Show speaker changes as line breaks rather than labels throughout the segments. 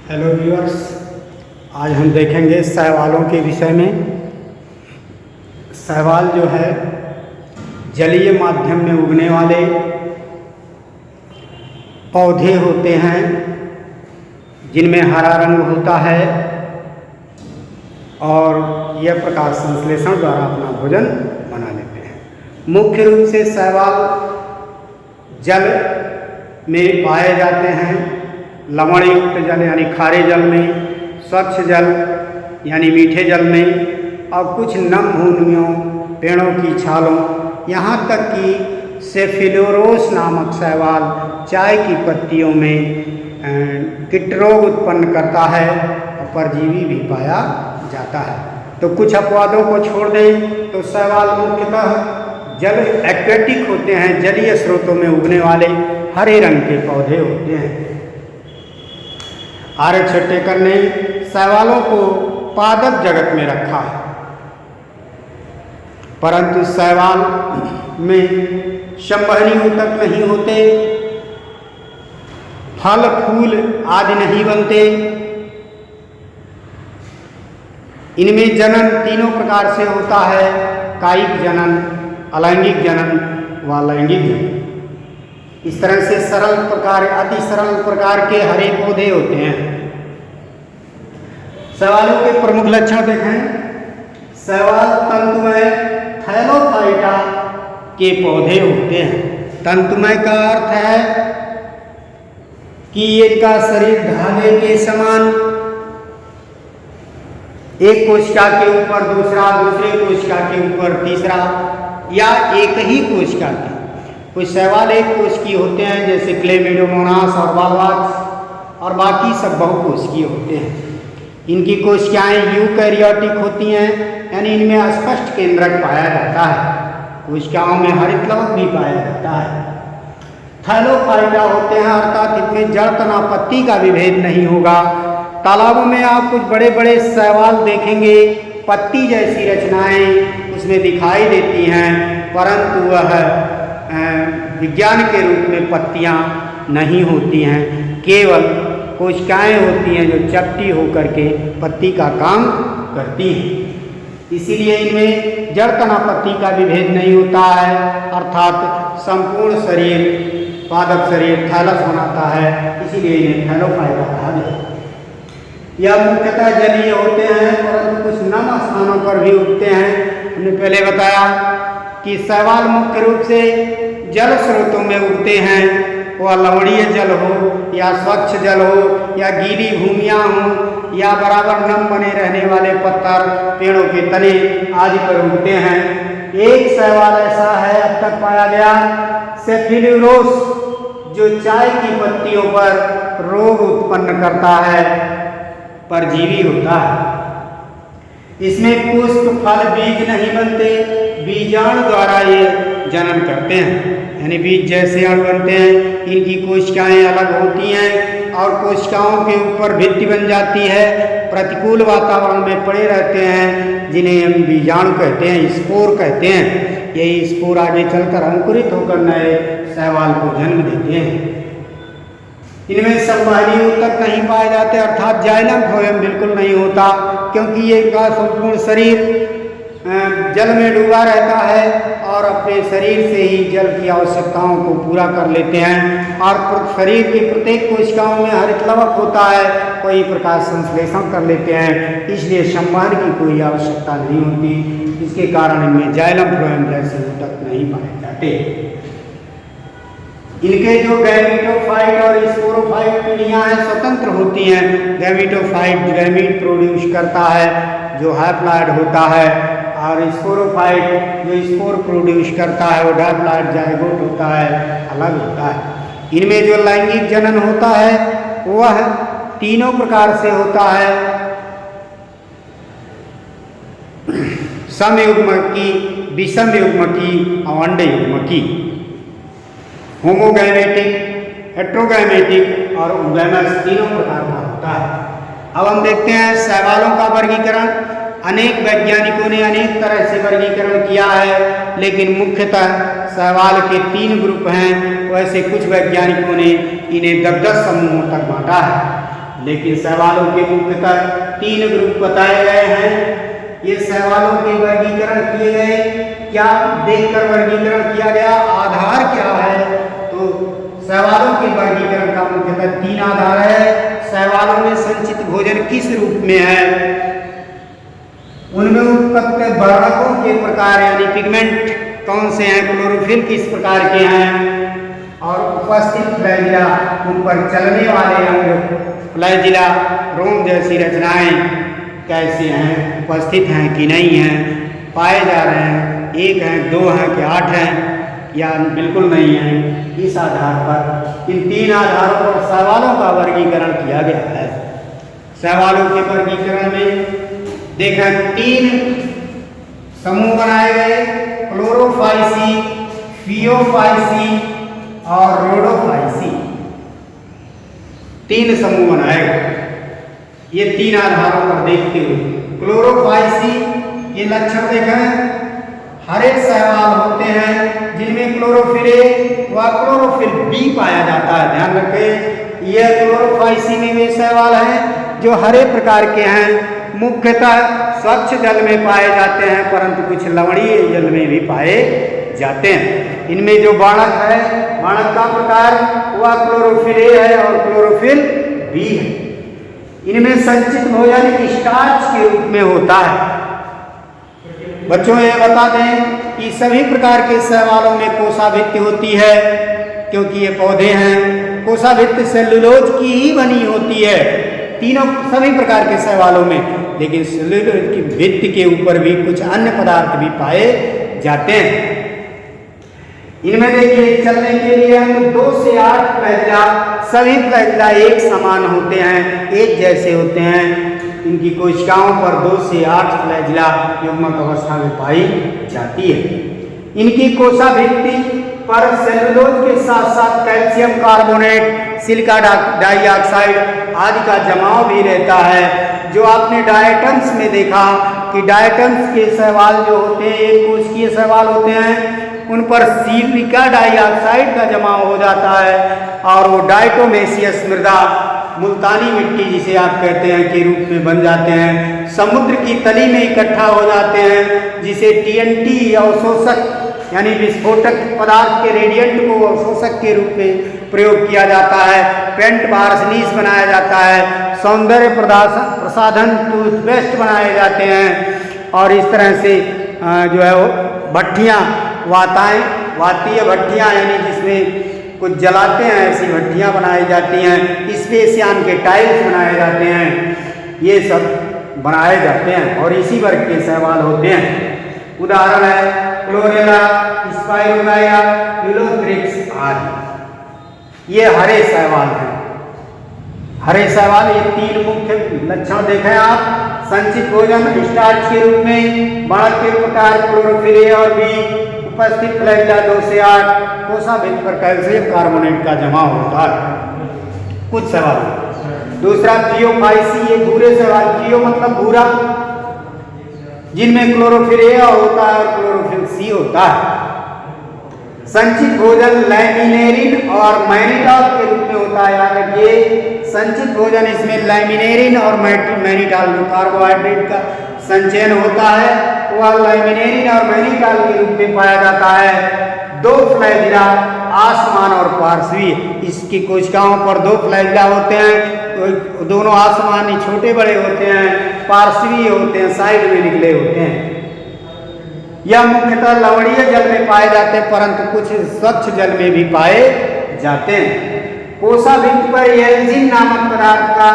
Hello viewers, आज हम देखेंगे शैवालों के विषय में। शैवाल जो है जलीय माध्यम में उगने वाले पौधे होते हैं जिनमें हरा रंग होता है और यह प्रकाश संश्लेषण द्वारा अपना भोजन बना लेते हैं। मुख्य रूप से शैवाल जल में पाए जाते हैं, लवण युक्त जल यानी खारे जल में, स्वच्छ जल यानी मीठे जल में, और कुछ नम भूमियों, पेड़ों की छालों, यहाँ तक कि सेफिलोरोस नामक शैवाल चाय की पत्तियों में कीटरोग उत्पन्न करता है और परजीवी भी पाया जाता है। तो कुछ अपवादों को छोड़ दें तो शैवाल मुख्यतः जल एक्वेटिक होते हैं, जलीय स्रोतों में उगने वाले हरे रंग के पौधे होते हैं। आर्य छट्टेकर ने शैवालों को पादप जगत में रखा है, परंतु शैवाल में संवहनी ऊतक नहीं होते, फल फूल आदि नहीं बनते। इनमें जनन तीनों प्रकार से होता है: कायिक जनन, अलैंगिक जनन व लैंगिक जनन। इस तरह से सरल प्रकार, अति सरल प्रकार के हरे पौधे होते हैं। शैवालों के प्रमुख लक्षण देखें। शैवाल तंतुमय थैलोफाइटा के पौधे होते हैं। तंतुमय का अर्थ है कि इनका शरीर धागे के समान, एक कोशिका के ऊपर दूसरा, दूसरे कोशिका के ऊपर तीसरा, या एक ही कोशिका के। कुछ शैवाल एक कोशिकीय होते हैं जैसे क्लेमिडोमोनास और बालवाक्स, और बाकी सब बहुकोशिकीय होते हैं। इनकी कोशिकाएं यूकैरियोटिक होती हैं, यानी इनमें स्पष्ट केंद्रक पाया जाता है। कोशिकाओं में हरित लवक भी पाया जाता है। थैलोफाइटा होते हैं, अर्थात इनमें जड़ तना पत्ती का भी भेद नहीं होगा। तालाबों में आप कुछ बड़े बड़े शैवाल देखेंगे, पत्ती जैसी रचनाएं उसमें दिखाई देती हैं, परंतु वह विज्ञान के रूप में पत्तियां नहीं होती हैं, केवल कोशिकाएं होती हैं जो चपटी होकर के पत्ती का काम करती हैं। इसीलिए इनमें जड़ तना पत्ती का भी भेद नहीं होता है, अर्थात संपूर्ण शरीर, पादप शरीर थैलस बनाता है, इसीलिए इन्हें थैलोफाइटा कहा गया। यह मुख्यतः जलीय होते हैं, परंतु कुछ नम स्थानों पर भी उगते हैं। हमने पहले बताया कि शैवाल मुख्य रूप से जल स्रोतों में उगते हैं, वह लवणीय जल हो या स्वच्छ जल हो या गीली भूमियाँ हों या बराबर नम बने रहने वाले पत्थर, पेड़ों के तने आदि पर उगते हैं। एक शैवाल ऐसा है अब तक पाया गया, सेफिलोरोस, जो चाय की पत्तियों पर रोग उत्पन्न करता है, परजीवी होता है। इसमें पुष्प, फल, बीज नहीं बनते, बीजाणु द्वारा ये जनन करते हैं, यानी बीज जैसे अणु बनते हैं। इनकी कोशिकाएं अलग होती हैं और कोशिकाओं के ऊपर भित्ति बन जाती है, प्रतिकूल वातावरण में पड़े रहते हैं, जिन्हें हम बीजाणु कहते हैं, स्पोर कहते हैं। यही स्पोर आगे चलकर अंकुरित होकर नए शैवाल को जन्म देते हैं। इनमें संवहनी ऊतक नहीं पाए जाते, अर्थात जाइलम फ्लोएम बिल्कुल नहीं होता, क्योंकि ये इनका संपूर्ण शरीर जल में डूबा रहता है और अपने शरीर से ही जल की आवश्यकताओं को पूरा कर लेते हैं। और शरीर की प्रत्येक कोशिकाओं में हरित लवक होता है, कोई प्रकाश संश्लेषण कर लेते हैं, इसलिए संवहन की कोई आवश्यकता नहीं होती। इसके कारण इनमें जाइलम फ्लोएम जैसे ऊतक नहीं पाए जाते। इनके जो गैमीटोफाइट और स्पोरोफाइट पीढ़ियाँ हैं स्वतंत्र होती हैं। गैमीटोफाइट गैमीट प्रोड्यूस करता है जो हैप्लॉइड होता है, और स्पोरोफाइट जो स्पोर प्रोड्यूस करता है वो डायप्लॉइड जाइगोट होता है, अलग होता है। इनमें जो लैंगिक जनन होता है वह तीनों प्रकार से होता है: समयुग्मकी, विषमयुग्मकी और अंडयुग्मकी, होमोगैमेटिक, हेट्रोगैमेटिक और उगैमस, तीनों प्रकार का होता है। अब हम देखते हैं शैवालों का वर्गीकरण। अनेक वैज्ञानिकों ने अनेक तरह से वर्गीकरण किया है, लेकिन मुख्यतः शैवाल के 3 ग्रुप हैं। वैसे कुछ वैज्ञानिकों ने इन्हें 10-10 समूहों तक बांटा है। लेकिन शैवालों के मुख्यतः 3 ग्रुप बताए गए हैं। ये शैवालों के वर्गीकरण किए गए, क्या देखकर वर्गीकरण किया गया, आधार क्या है? तो शैवालों के वर्गीकरण का मुख्यतः 3 आधार है। शैवालों में संचित भोजन किस रूप में है, उनमें उत्पत्ति वर्णकों के प्रकार यानी पिगमेंट कौन से हैं, क्लोरोफिल किस प्रकार के हैं, और उपस्थित फ्लैजिला उन पर चलने वाले अंग फ्लैजिला रोम जैसी रचनाएं कैसे हैं, उपस्थित हैं कि नहीं हैं, पाए जा रहे हैं, 1 हैं, 2 हैं कि 8 हैं या बिल्कुल नहीं हैं। इस आधार पर, इन 3 आधारों पर शैवालों का वर्गीकरण किया गया है। शैवालों के वर्गीकरण में देखें 3 समूह बनाए गए, क्लोरोफाइसी, फियोफाइसी और रोडोफाइसी। 3 समूह बनाए गए। ये 3 आधारों पर देखते हुए क्लोरोफाइसी के लक्षण देखें, हरे शैवाल होते हैं जिनमें क्लोरोफिल ए व क्लोरोफिल बी पाया जाता है। ध्यान रखें, यह क्लोरोफाइसी में वे शैवाल हैं जो हरे प्रकार के हैं, मुख्यतः स्वच्छ जल में पाए जाते हैं, परंतु कुछ लवणीय जल में भी पाए जाते हैं। इनमें जो वर्णक है, वर्णक का प्रकार वह क्लोरोफिल ए है और क्लोरोफिल बी है। इनमें संचित भोजन स्टार्च के रूप में होता है। बच्चों ये बता दें कि सभी प्रकार के शैवालों में कोशाभित्ति होती है, क्योंकि ये पौधे हैं। कोशाभित्ति सेलुलोज की ही बनी होती है सभी प्रकार के शैवालों में, लेकिन सेलुलोज की भित्ति के ऊपर भी कुछ अन्य पदार्थ भी पाए जाते हैं। इनमें देखिए चलने के लिए हम 2 से 8 फ्लैजिला, सभी फ्लैजिला एक समान होते हैं, एक जैसे होते हैं। इनकी कोशिकाओं पर 2 से 8 फ्लैजिला युग्मक अवस्था में पाई जाती है। इनकी कोशाभित्ति पर सेलुलोज के साथ साथ कैल्शियम कार्बोनेट, सिलिका डाइऑक्साइड आदि का जमाव भी रहता है। जो आपने डायटम्स में देखा कि डायटम्स के शैवाल जो होते हैं, एक कोशिकीय शैवाल होते हैं, उन पर सिलिका डाइऑक्साइड का जमाव हो जाता है और वो डाइटोमेसियस मृदा, मुल्तानी मिट्टी जिसे आप कहते हैं, के रूप में बन जाते हैं। समुद्र की तली में इकट्ठा हो जाते हैं, जिसे TNT या अवशोषक यानी विस्फोटक पदार्थ के रेडिएंट को अवशोषक के रूप में प्रयोग किया जाता है। पेंट बार्सनीस बनाया जाता है, सौंदर्य प्रसाधन टूथपेस्ट बनाए जाते हैं और इस तरह से जो है वो भट्टियाँ, वातीय भट्टियाँ यानी जिसमें कुछ जलाते हैं, ऐसी भट्टियाँ बनाई जाती हैं। स्पेसियान के टाइल्स बनाए जाते हैं, ये सब बनाए जाते हैं और इसी वर्ग के शैवाल होते हैं। उदाहरण है क्लोरेला, स्पाइरोगाया, यूलोथ्रिक्स आदि। ये हरे शैवाल हैं। हरे शैवाल, ये 3 मुख्य लक्षण देखें आप। संचित भोजन स्टार्च के रूप में, वर्णक के प्रकार क्लोरोफिल ए और बी, उपस्थित फ्लैजिला 2 से 8, कोशाभित्ति पर कैल्शियम कार्बोनेट का जमाव होता है कुछ शैवाल। दूसरा फियोफाइसी, ये भूरे शैवाल, फियो मतलब भूरा, जिनमें क्लोरोफिल ए होता है और क्लोरोफिल सी होता है। संचित भोजन लैमिनेरिन और मैनिटॉल के रूप में होता है। याद रखिए, संचित भोजन इसमें लैमिनेरिन और मैनिटॉल जो कार्बोहाइड्रेट का संचयन होता है, वह लैमिनेरिन और मैनिटॉल के रूप में पाया जाता है। 2 फ्लैजिला, आसमान और पार्श्वी, इसकी कोशिकाओं पर 2 फ्लैजिला होते हैं, दोनों आसमानी छोटे बड़े होते हैं, पार्श्वी होते हैं, साइड में निकले होते हैं। यह मुख्यतः लवणीय जल में पाए जाते हैं, परंतु कुछ स्वच्छ जल में भी पाए जाते हैं। कोशाभित्ति पर एल्जिन नामक पदार्थ का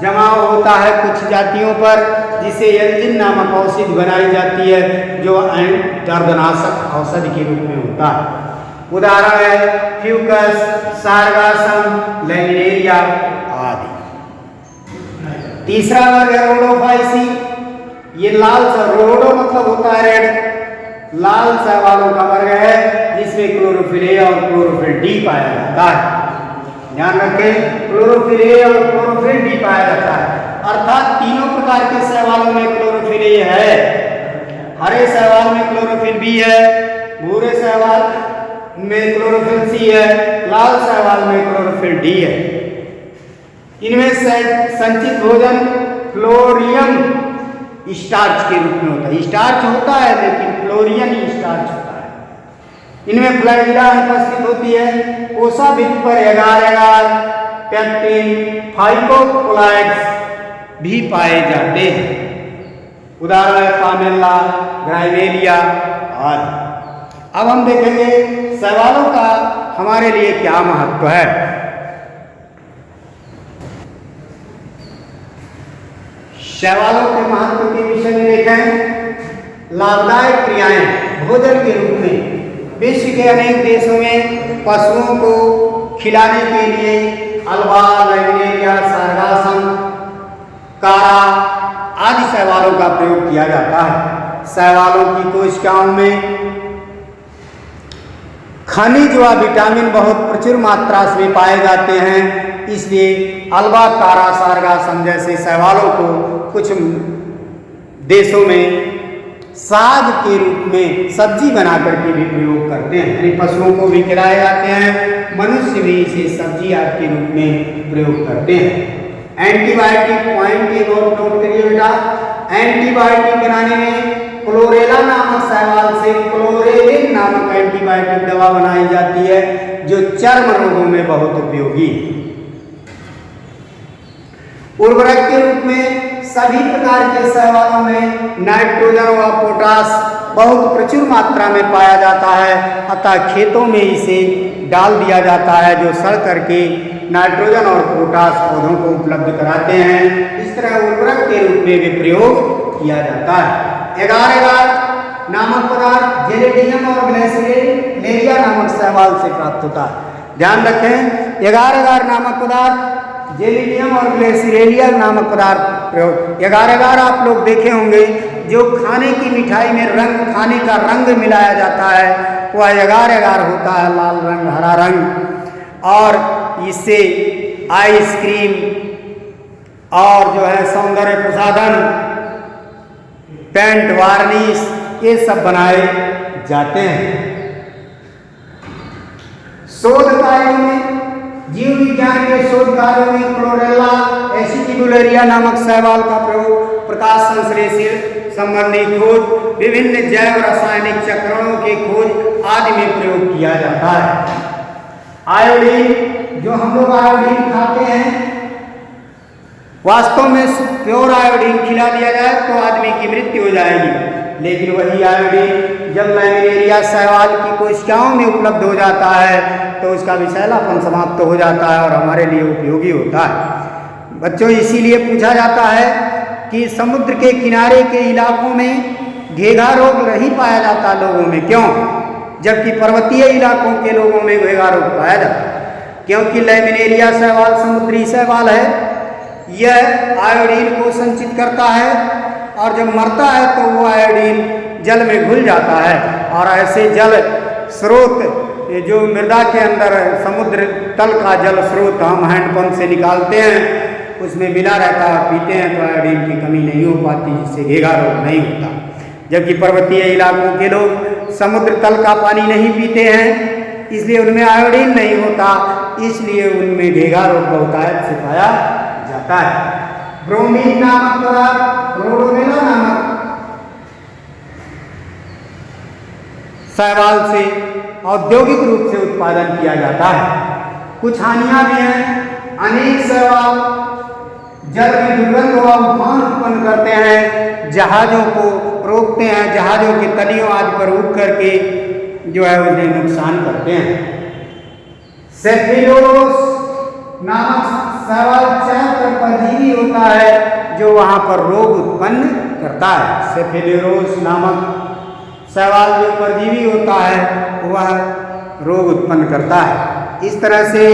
जमाव होता है कुछ जातियों पर, जिसे एल्जिन नामक औषधि बनाई जाती है, जो दर्दनाशक औषधि के रूप में होता है। उदाहरण है फ्यूकस, सारगासम, लैमिनेरिया आदि। तीसरा वर्ग है रोडोफाइसी। ये लाल रोडो मतलब होता है रेड, लाल शैवालों का वर्ग है जिसमें क्लोरोफिल ए और क्लोरोफिल डी पाया जाता है। ध्यान रखें, क्लोरोफिल ए और क्लोरोफिल डी पाया जाता है, अर्थात तीनों प्रकार के शैवालों में क्लोरोफिल ए है। हरे शैवाल में क्लोरोफिल बी है, भूरे शैवाल में क्लोरोफिल सी है, लाल शैवाल में क्लोरोफिल डी है। इनमें संचित भोजन फ्लोरियम स्टार्च के रूप में होता है। स्टार्च होता है लेकिन फ्लोरियन स्टार्च होता है। इनमें फ्लैजिला उपस्थित होती है। कोशाभित्त पर एगार एगार पेक्टिन फाइकोकोलाइड्स भी पाए जाते हैं। उदाहरण है पामेला, ग्राइमेलिया आदि। अब हम देखेंगे शैवालों का हमारे लिए क्या महत्व है। शैवालों के महत्व के विषय में देखें। लाभदायक क्रियाएं भोजन के रूप में विश्व के अनेक देशों में पशुओं को खिलाने के लिए अल्वा, लैमिनेरिया, सारगासम, कारा आदि शैवालों का प्रयोग किया जाता है। शैवालों की कोशिकाओं में खनिज व विटामिन बहुत प्रचुर मात्रा में पाए जाते हैं, इसलिए अल्वा, कारा, सारगासम जैसे शैवालों को कुछ देशों में साग के रूप में सब्जी बना करके भी प्रयोग करते हैं। यानी पशुओं को भी खिलाए जाते हैं, मनुष्य भी इसे सब्जी आदि के रूप में प्रयोग करते हैं। एंटीबायोटिक पॉइंट के बहुत नोट करिए बेटा। एंटीबायोटिक बनाने में क्लोरेला नामक शैवाल से क्लोरेलिन नामक एंटीबायोटिक दवा बनाई जाती है, जो चर्म रोगों में बहुत उपयोगी है। उर्वरक के रूप में सभी प्रकार के शैवालों में नाइट्रोजन व पोटाश बहुत प्रचुर मात्रा में पाया जाता है, अतः खेतों में इसे डाल दिया जाता है, जो सड़ करके नाइट्रोजन और पोटाश पौधों को उपलब्ध कराते हैं। इस तरह उर्वरक के रूप में भी प्रयोग किया जाता है। एगार एगार नामक पदार्थ जेलेडियम और ग्लेसिलेरिया नामक शैवाल से प्राप्त होता है। ध्यान रखें, एगार एगार नामक पदार्थ जेलिडियम और ग्लेसिलेरिया नामक पदार्थ प्रयोग। एगार एगार आप लोग देखे होंगे, जो खाने की मिठाई में रंग, खाने का रंग मिलाया जाता है, वह एगार एगार होता है, लाल रंग, हरा रंग। और इससे आइसक्रीम और जो है सौंदर्य प्रसाधन, पेंट, वार्निश ये सब बनाए जाते हैं। शोध कार्यों में, जीव विज्ञान के शोध कार्यों में क्लोरेला एसिटिकुलेरिया नामक शैवाल का प्रयोग प्रकाश संश्लेषण संबंधी खोज, विभिन्न जैव रासायनिक चक्रणों के खोज आदि में प्रयोग किया जाता है। आयोडीन, जो हम लोग आयोडीन खाते हैं, वास्तव में प्योर आयोडीन खिला दिया जाए तो आदमी की मृत्यु हो जाएगी, लेकिन वही आयोडीन जब लैमिनेरिया शैवाल की कोशिकाओं में उपलब्ध हो जाता है तो उसका विषैलापन समाप्त हो जाता है और हमारे लिए उपयोगी होता है। बच्चों, इसीलिए पूछा जाता है कि समुद्र के किनारे के इलाकों में घेघा रोग नहीं पाया जाता लोगों में, क्यों? जबकि पर्वतीय इलाकों के लोगों में घेघा रोग पाया जाता है। क्योंकि लैमिनेरिया शैवाल समुद्री शैवाल है, यह आयोडीन को संचित करता है और जब मरता है तो वो आयोडीन जल में घुल जाता है, और ऐसे जल स्रोत जो मृदा के अंदर समुद्र तल का जल स्रोत हम हैंडपंप से निकालते हैं, उसमें मिला रहता है, पीते हैं तो आयोडीन की कमी नहीं हो पाती, जिससे घेघा रोग नहीं होता। जबकि पर्वतीय इलाकों के लोग समुद्र तल का पानी नहीं पीते हैं, इसलिए उनमें आयोडीन नहीं होता, इसलिए उनमें घेघा रोग बहुतायत से पाया जाता है। ब्रोमीन नामक पदार्थ रोडोमेला नामक शैवाल से औद्योगिक रूप से उत्पादन किया जाता है। कुछ हानियां भी हैं। अनेक शैवाल जल में दुर्गंध व उफान उत्पन्न करते हैं, जहाजों को रोकते हैं, जहाजों के तलियों आदि पर उठ करके जो है उन्हें नुकसान करते हैं। सेफेलोरोस नामक शैवाल चयापचय परजीवी होता है, जो वहाँ पर रोग उत्पन्न करता है। सेफेलोरोस नामक शैवाल जो परजीवी होता है वह रोग उत्पन्न करता है। इस तरह से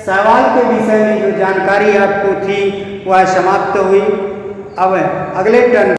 शैवाल के विषय में जो जानकारी आपको थी वह समाप्त हुई। अब अगले टर्न